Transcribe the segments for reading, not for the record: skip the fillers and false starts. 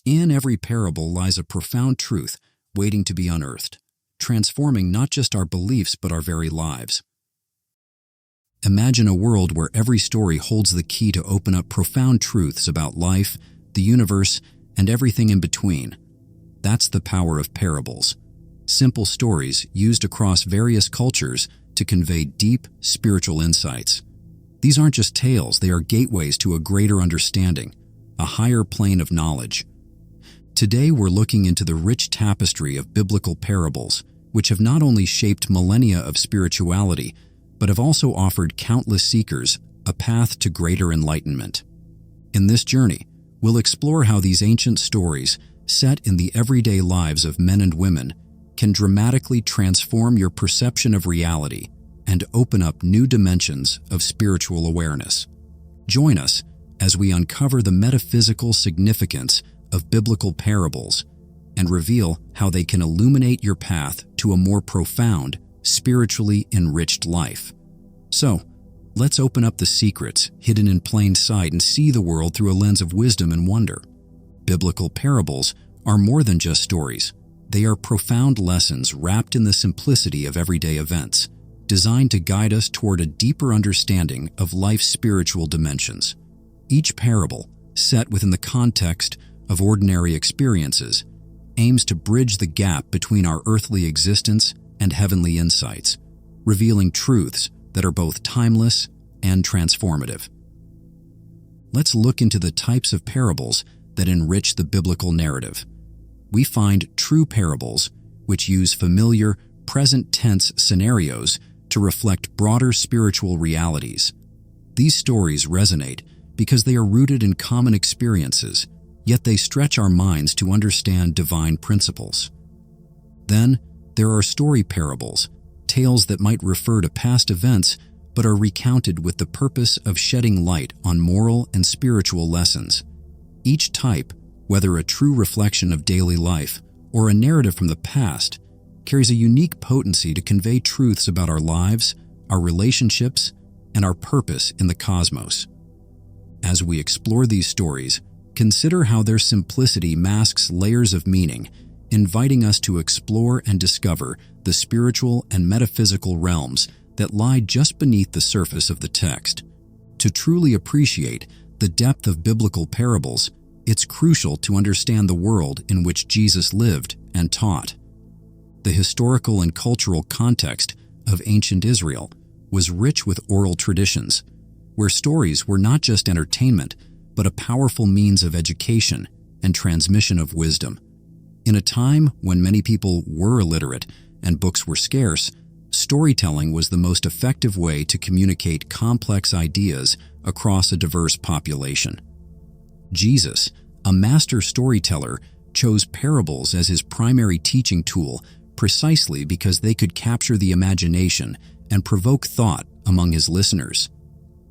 In every parable lies a profound truth waiting to be unearthed, transforming not just our beliefs but our very lives. Imagine a world where every story holds the key to open up profound truths about life, the universe, and everything in between. That's the power of parables. Simple stories used across various cultures to convey deep spiritual insights. These aren't just tales, they are gateways to a greater understanding, a higher plane of knowledge. Today we're looking into the rich tapestry of biblical parables, which have not only shaped millennia of spirituality, but have also offered countless seekers a path to greater enlightenment. In this journey, we'll explore how these ancient stories, set in the everyday lives of men and women, can dramatically transform your perception of reality and open up new dimensions of spiritual awareness. Join us as we uncover the metaphysical significance of biblical parables and reveal how they can illuminate your path to a more profound, spiritually enriched life. So, let's open up the secrets hidden in plain sight and see the world through a lens of wisdom and wonder. Biblical parables are more than just stories. They are profound lessons wrapped in the simplicity of everyday events, designed to guide us toward a deeper understanding of life's spiritual dimensions. Each parable, set within the context of ordinary experiences, aims to bridge the gap between our earthly existence and heavenly insights, revealing truths that are both timeless and transformative. Let's look into the types of parables that enrich the biblical narrative. We find true parables, which use familiar, present-tense scenarios to reflect broader spiritual realities. These stories resonate because they are rooted in common experiences, yet they stretch our minds to understand divine principles. Then, there are story parables, tales that might refer to past events but are recounted with the purpose of shedding light on moral and spiritual lessons. Each type, whether a true reflection of daily life or a narrative from the past, carries a unique potency to convey truths about our lives, our relationships, and our purpose in the cosmos. As we explore these stories, consider how their simplicity masks layers of meaning, inviting us to explore and discover the spiritual and metaphysical realms that lie just beneath the surface of the text. To truly appreciate the depth of biblical parables, it's crucial to understand the world in which Jesus lived and taught. The historical and cultural context of ancient Israel was rich with oral traditions, where stories were not just entertainment, but a powerful means of education and transmission of wisdom. In a time when many people were illiterate and books were scarce, storytelling was the most effective way to communicate complex ideas across a diverse population. Jesus, a master storyteller, chose parables as his primary teaching tool precisely because they could capture the imagination and provoke thought among his listeners.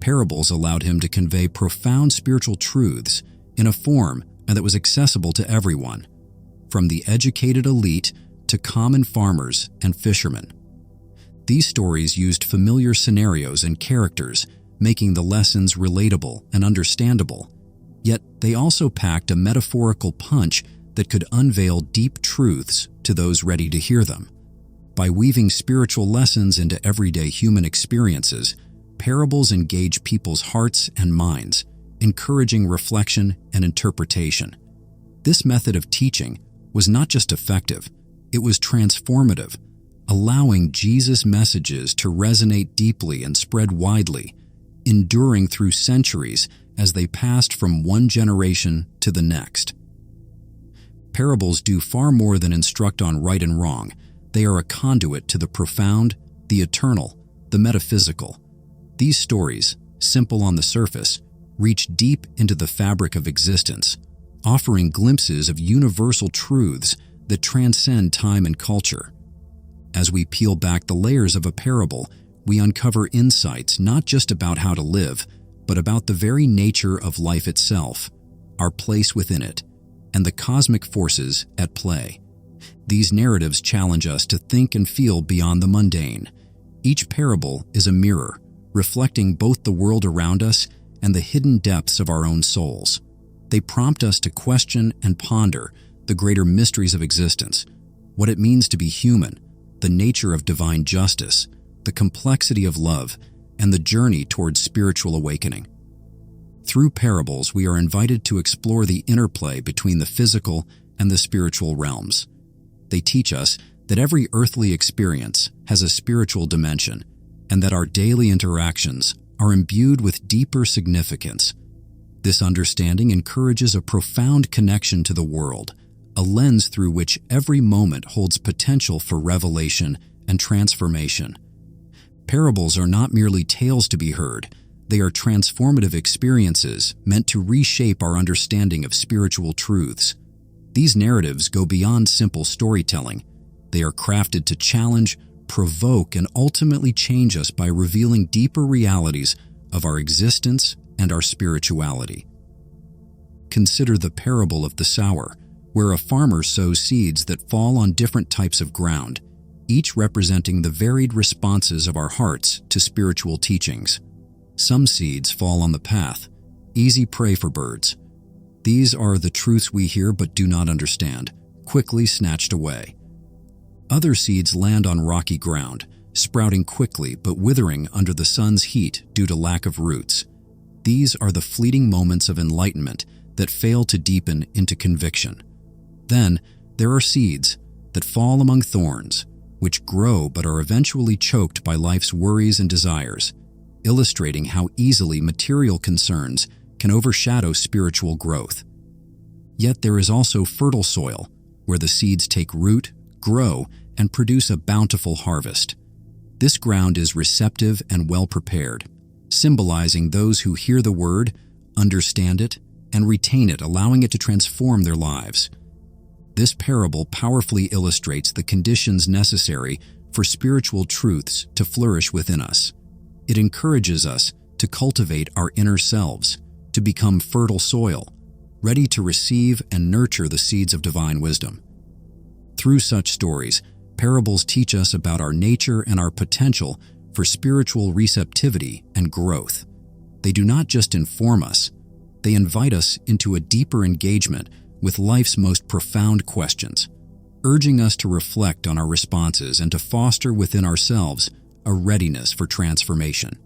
Parables allowed him to convey profound spiritual truths in a form that was accessible to everyone, from the educated elite to common farmers and fishermen. These stories used familiar scenarios and characters, making the lessons relatable and understandable. Yet they also packed a metaphorical punch that could unveil deep truths to those ready to hear them. By weaving spiritual lessons into everyday human experiences, parables engage people's hearts and minds, encouraging reflection and interpretation. This method of teaching was not just effective, it was transformative, allowing Jesus' messages to resonate deeply and spread widely, enduring through centuries as they passed from one generation to the next. Parables do far more than instruct on right and wrong. They are a conduit to the profound, the eternal, the metaphysical. These stories, simple on the surface, reach deep into the fabric of existence, offering glimpses of universal truths that transcend time and culture. As we peel back the layers of a parable, we uncover insights not just about how to live, but about the very nature of life itself, our place within it, and the cosmic forces at play. These narratives challenge us to think and feel beyond the mundane. Each parable is a mirror, reflecting both the world around us and the hidden depths of our own souls. They prompt us to question and ponder the greater mysteries of existence, what it means to be human, the nature of divine justice, the complexity of love, and the journey towards spiritual awakening. Through parables, we are invited to explore the interplay between the physical and the spiritual realms. They teach us that every earthly experience has a spiritual dimension, and that our daily interactions are imbued with deeper significance. This understanding encourages a profound connection to the world, a lens through which every moment holds potential for revelation and transformation. Parables are not merely tales to be heard. They are transformative experiences meant to reshape our understanding of spiritual truths. These narratives go beyond simple storytelling. They are crafted to challenge, provoke, and ultimately change us by revealing deeper realities of our existence and our spirituality. Consider the parable of the sower, where a farmer sows seeds that fall on different types of ground, each representing the varied responses of our hearts to spiritual teachings. Some seeds fall on the path, easy prey for birds. These are the truths we hear but do not understand, quickly snatched away. Other seeds land on rocky ground, sprouting quickly but withering under the sun's heat due to lack of roots. These are the fleeting moments of enlightenment that fail to deepen into conviction. Then, there are seeds that fall among thorns, which grow but are eventually choked by life's worries and desires, illustrating how easily material concerns can overshadow spiritual growth. Yet there is also fertile soil, where the seeds take root, grow, and produce a bountiful harvest. This ground is receptive and well-prepared, symbolizing those who hear the word, understand it, and retain it, allowing it to transform their lives. This parable powerfully illustrates the conditions necessary for spiritual truths to flourish within us. It encourages us to cultivate our inner selves, to become fertile soil, ready to receive and nurture the seeds of divine wisdom. Through such stories, parables teach us about our nature and our potential for spiritual receptivity and growth. They do not just inform us, they invite us into a deeper engagement with life's most profound questions, urging us to reflect on our responses and to foster within ourselves a readiness for transformation.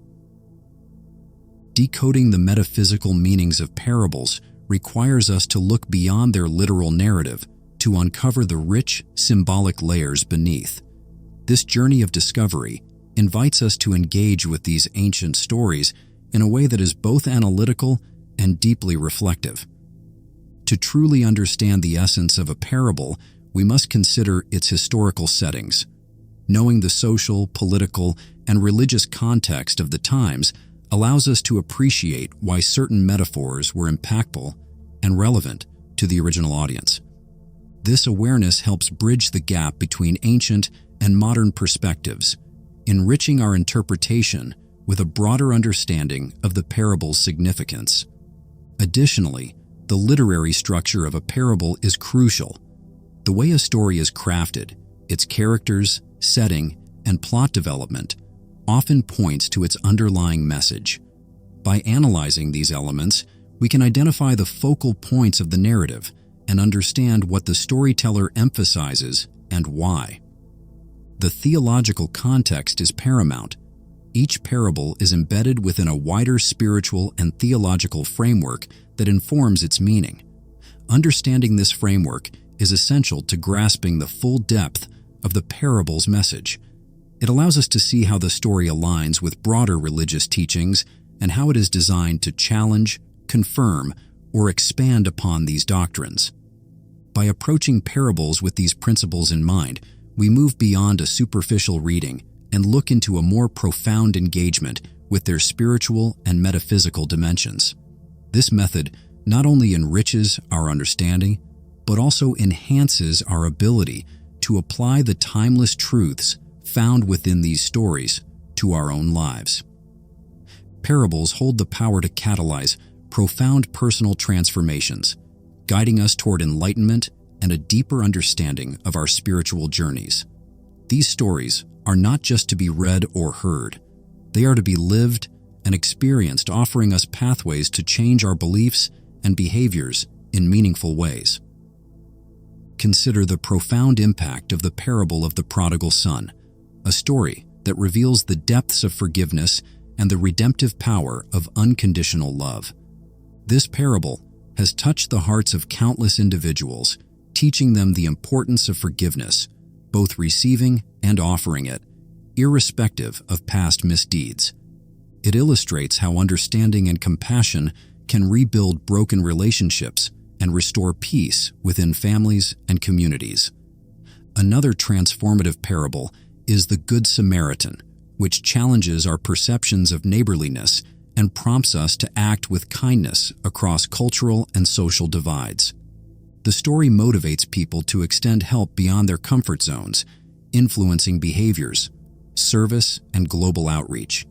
Decoding the metaphysical meanings of parables requires us to look beyond their literal narrative to uncover the rich, symbolic layers beneath. This journey of discovery invites us to engage with these ancient stories in a way that is both analytical and deeply reflective. To truly understand the essence of a parable, we must consider its historical settings. Knowing the social, political, and religious context of the times allows us to appreciate why certain metaphors were impactful and relevant to the original audience. This awareness helps bridge the gap between ancient and modern perspectives, enriching our interpretation with a broader understanding of the parable's significance. Additionally, the literary structure of a parable is crucial. The way a story is crafted, its characters, setting, and plot development often points to its underlying message. By analyzing these elements, we can identify the focal points of the narrative and understand what the storyteller emphasizes and why. The theological context is paramount. Each parable is embedded within a wider spiritual and theological framework that informs its meaning. Understanding this framework is essential to grasping the full depth of the parable's message. It allows us to see how the story aligns with broader religious teachings and how it is designed to challenge, confirm, or expand upon these doctrines. By approaching parables with these principles in mind, we move beyond a superficial reading and look into a more profound engagement with their spiritual and metaphysical dimensions. This method not only enriches our understanding, but also enhances our ability to apply the timeless truths found within these stories to our own lives. Parables hold the power to catalyze profound personal transformations, guiding us toward enlightenment and a deeper understanding of our spiritual journeys. These stories are not just to be read or heard. They are to be lived and experienced, offering us pathways to change our beliefs and behaviors in meaningful ways. Consider the profound impact of the parable of the prodigal son, a story that reveals the depths of forgiveness and the redemptive power of unconditional love. This parable has touched the hearts of countless individuals, teaching them the importance of forgiveness, both receiving and offering it, irrespective of past misdeeds. It illustrates how understanding and compassion can rebuild broken relationships and restore peace within families and communities. Another transformative parable is the Good Samaritan, which challenges our perceptions of neighborliness and prompts us to act with kindness across cultural and social divides. The story motivates people to extend help beyond their comfort zones, influencing behaviors, service, and global outreach,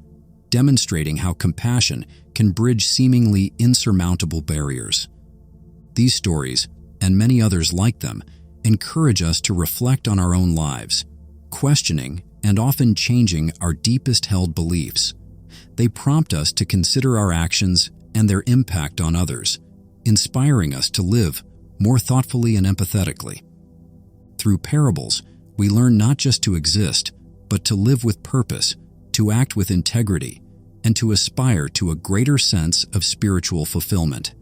demonstrating how compassion can bridge seemingly insurmountable barriers. These stories, and many others like them, encourage us to reflect on our own lives, questioning and often changing our deepest held beliefs. They prompt us to consider our actions and their impact on others, inspiring us to live more thoughtfully and empathetically. Through parables, we learn not just to exist, but to live with purpose, to act with integrity, and to aspire to a greater sense of spiritual fulfillment.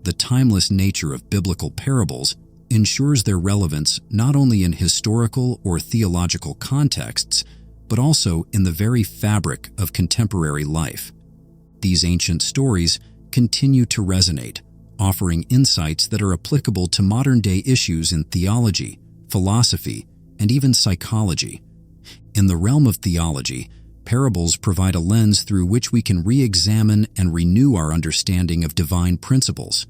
The timeless nature of biblical parables ensures their relevance not only in historical or theological contexts, but also in the very fabric of contemporary life. These ancient stories continue to resonate, offering insights that are applicable to modern-day issues in theology, philosophy, and even psychology. In the realm of theology, parables provide a lens through which we can re-examine and renew our understanding of divine principles.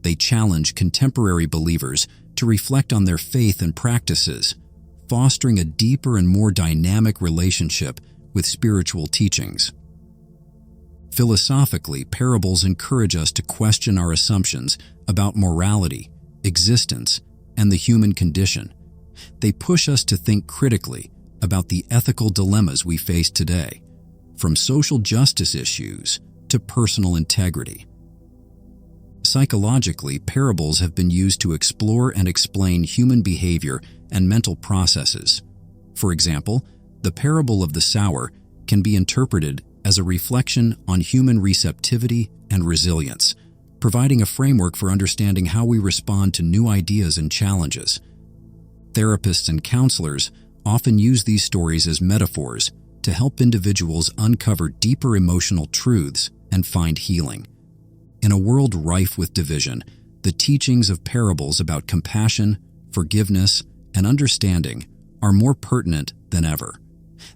They challenge contemporary believers to reflect on their faith and practices, fostering a deeper and more dynamic relationship with spiritual teachings. Philosophically, parables encourage us to question our assumptions about morality, existence, and the human condition. They push us to think critically about the ethical dilemmas we face today, from social justice issues to personal integrity. Psychologically, parables have been used to explore and explain human behavior and mental processes. For example, the parable of the sower can be interpreted as a reflection on human receptivity and resilience, providing a framework for understanding how we respond to new ideas and challenges. Therapists and counselors often use these stories as metaphors to help individuals uncover deeper emotional truths and find healing. In a world rife with division, the teachings of parables about compassion, forgiveness, and understanding are more pertinent than ever.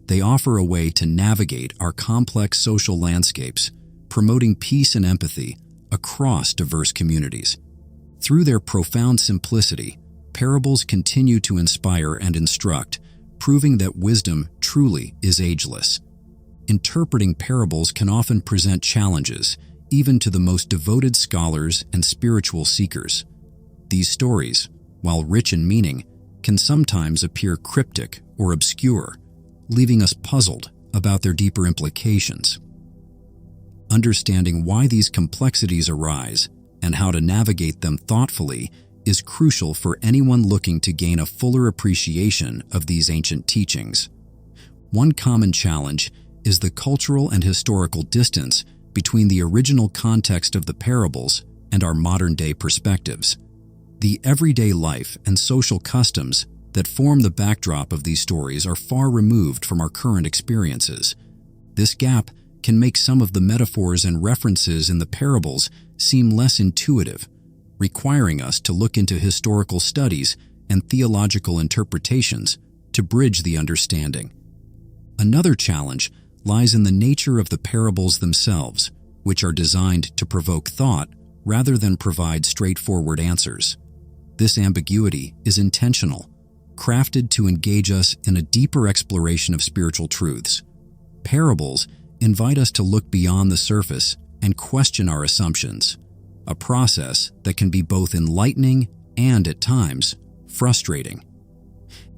They offer a way to navigate our complex social landscapes, promoting peace and empathy across diverse communities. Through their profound simplicity, parables continue to inspire and instruct, proving that wisdom truly is ageless. Interpreting parables can often present challenges, even to the most devoted scholars and spiritual seekers. These stories, while rich in meaning, can sometimes appear cryptic or obscure, leaving us puzzled about their deeper implications. Understanding why these complexities arise and how to navigate them thoughtfully is crucial for anyone looking to gain a fuller appreciation of these ancient teachings. One common challenge is the cultural and historical distance between the original context of the parables and our modern-day perspectives. The everyday life and social customs that form the backdrop of these stories are far removed from our current experiences. This gap can make some of the metaphors and references in the parables seem less intuitive, requiring us to look into historical studies and theological interpretations to bridge the understanding. Another challenge lies in the nature of the parables themselves, which are designed to provoke thought rather than provide straightforward answers. This ambiguity is intentional, crafted to engage us in a deeper exploration of spiritual truths. Parables invite us to look beyond the surface and question our assumptions, a process that can be both enlightening and, at times, frustrating.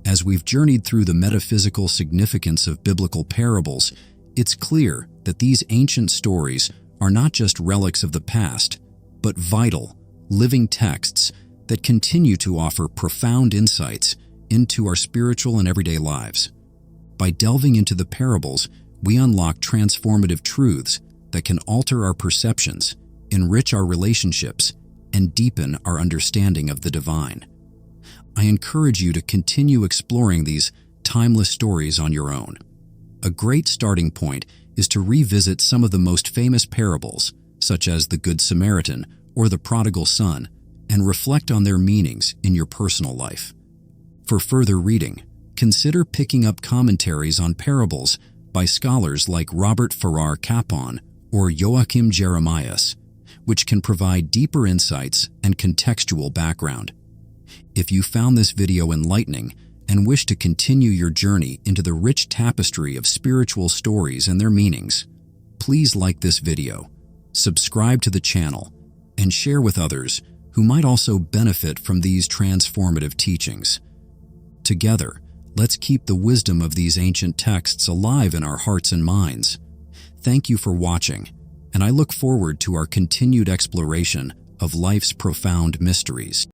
As we've journeyed through the metaphysical significance of biblical parables, it's clear that these ancient stories are not just relics of the past, but vital, living texts that continue to offer profound insights into our spiritual and everyday lives. By delving into the parables, we unlock transformative truths that can alter our perceptions, enrich our relationships, and deepen our understanding of the divine. I encourage you to continue exploring these timeless stories on your own. A great starting point is to revisit some of the most famous parables, such as the Good Samaritan or the Prodigal Son, and reflect on their meanings in your personal life. For further reading, consider picking up commentaries on parables by scholars like Robert Farrar Capon or Joachim Jeremias, which can provide deeper insights and contextual background. If you found this video enlightening and wish to continue your journey into the rich tapestry of spiritual stories and their meanings, please like this video, subscribe to the channel, and share with others who might also benefit from these transformative teachings. Together, let's keep the wisdom of these ancient texts alive in our hearts and minds. Thank you for watching, and I look forward to our continued exploration of life's profound mysteries.